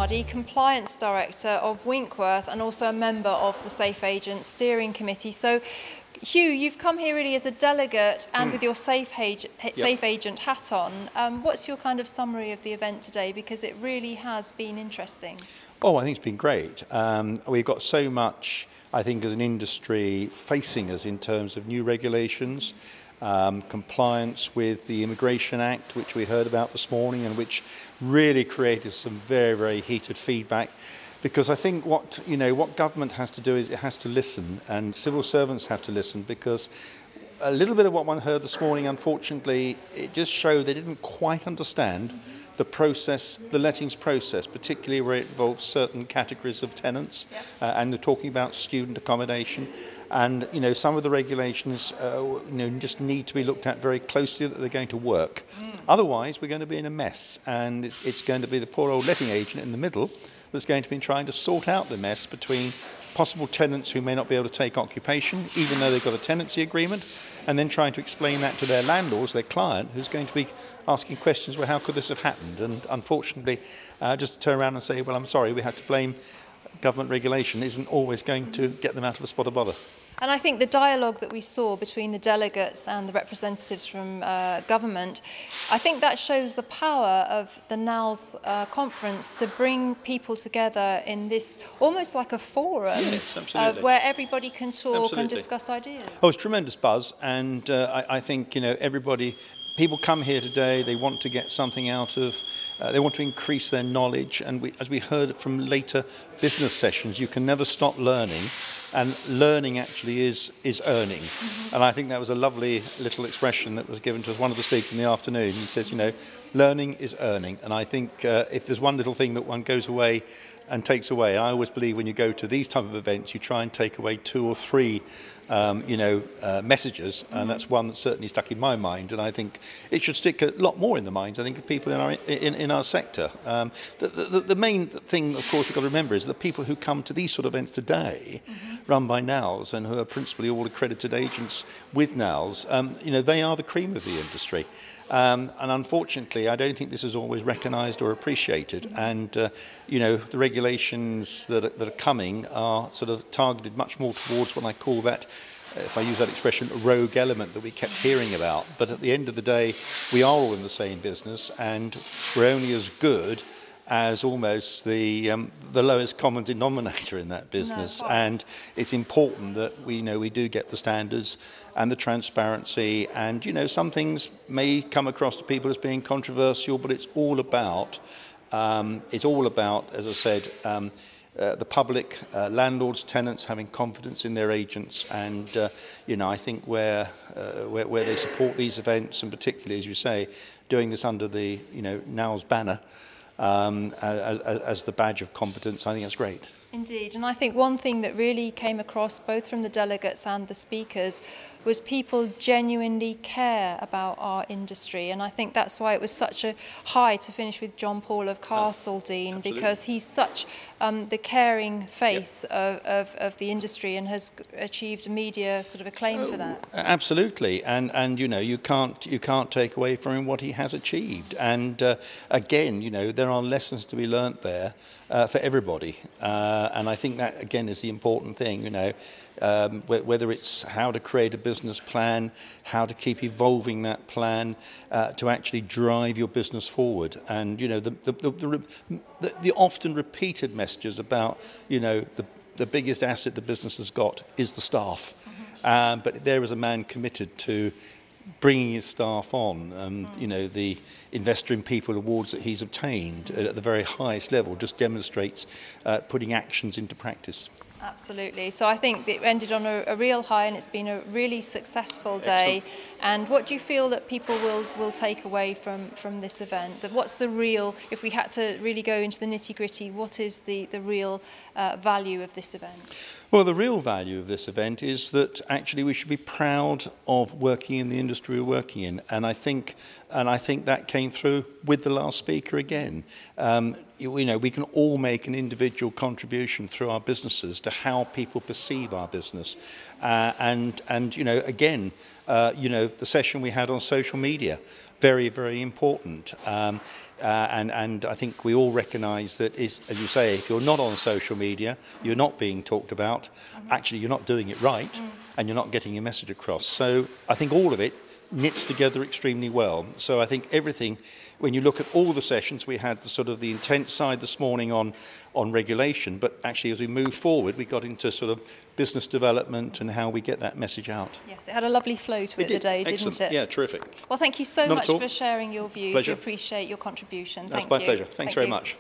Dunmore-Hardy, Compliance Director of Winkworth and also a member of the SAFEagent Steering Committee. So, Hugh, you've come here really as a delegate and with your SAFEagent hat on. What's your kind of summary of the event today? Because it really has been interesting. Oh, I think it's been great. We've got so much, I think, as an industry facing us in terms of new regulations, compliance with the Immigration Act, which we heard about this morning and which really created some very, very heated feedback. Because I think what government has to do is it has to listen, and civil servants have to listen, because a little bit of what one heard this morning, unfortunately, it just showed they didn't quite understand the process, the lettings process, particularly where it involves certain categories of tenants, and they're talking about student accommodation. And some of the regulations just need to be looked at very closely, that they're going to work. Otherwise, we're going to be in a mess, and it's going to be the poor old letting agent in the middle that's going to be trying to sort out the mess between possible tenants who may not be able to take occupation, even though they've got a tenancy agreement, and then trying to explain that to their landlords, their client, who's going to be asking questions, well, how could this have happened? And unfortunately, just to turn around and say, well, I'm sorry, we have to blame government regulation, isn't always going to get them out of a spot of bother. And I think the dialogue that we saw between the delegates and the representatives from government, I think that shows the power of the NALS Conference to bring people together in this almost like a forum, where everybody can talk and discuss ideas. Oh, it's tremendous buzz, and I think people come here today, they want to get something out of. They want to increase their knowledge, and as we heard from later business sessions, you can never stop learning, and learning actually is earning. And I think that was a lovely little expression that was given to us, one of the speakers in the afternoon. He says, learning is earning. And I think if there's one little thing that one goes away and takes away, and I always believe when you go to these type of events, you try and take away 2 or 3 messages, and that's one that certainly stuck in my mind, and I think it should stick a lot more in the minds, I think, of people in our sector. The main thing, of course, we've got to remember is the people who come to these sort of events today, run by NALS, and who are principally all accredited agents with NALS, they are the cream of the industry. And unfortunately, I don't think this is always recognised or appreciated. And, the regulations that are coming are sort of targeted much more towards what I call that, if I use that expression, rogue element that we kept hearing about. But at the end of the day, we are all in the same business, and we're only as good as almost the lowest common denominator in that business. And it's important that we do get the standards and the transparency, and some things may come across to people as being controversial, but it's all about as I said, the public, landlords, tenants having confidence in their agents, and I think where they support these events, and particularly, as you say, doing this under the NALS banner, as the badge of competence, I think that's great. Indeed, and I think one thing that really came across both from the delegates and the speakers was people genuinely care about our industry, and I think that's why it was such a high to finish with John Paul of Castledene, because he's such the caring face of the industry and has achieved media sort of acclaim for that. Absolutely, and you can't take away from him what he has achieved, and again, there are lessons to be learnt there for everybody, and I think that again is the important thing, whether it's how to create a business plan, how to keep evolving that plan to actually drive your business forward, and the often repeated messages about the biggest asset the business has got is the staff, but there is a man committed to bringing his staff on, and the Investor in People awards that he's obtained at the very highest level just demonstrates putting actions into practice. Absolutely. So I think it ended on a real high, and it's been a really successful day. Excellent. And what do you feel that people will take away from this event? That what's the real, if we had to really go into the nitty-gritty, what is the real value of this event? Well, the real value of this event is that actually we should be proud of working in the industry we're working in, and I think that came through with the last speaker again. We can all make an individual contribution through our businesses to how people perceive our business, and again, you know, the session we had on social media, very, very important. And I think we all recognise that, as you say, if you're not on social media, you're not being talked about, actually you're not doing it right, and you're not getting your message across. So I think all of it knits together extremely well. So I think everything, when you look at all the sessions, we had the sort of the intent side this morning on regulation, but actually as we move forward, we got into sort of business development and how we get that message out. Yes, it had a lovely flow to it today, didn't it? Yeah, terrific. Well, thank you so much for sharing your views. Pleasure. We appreciate your contribution. That's my pleasure. Thanks very much.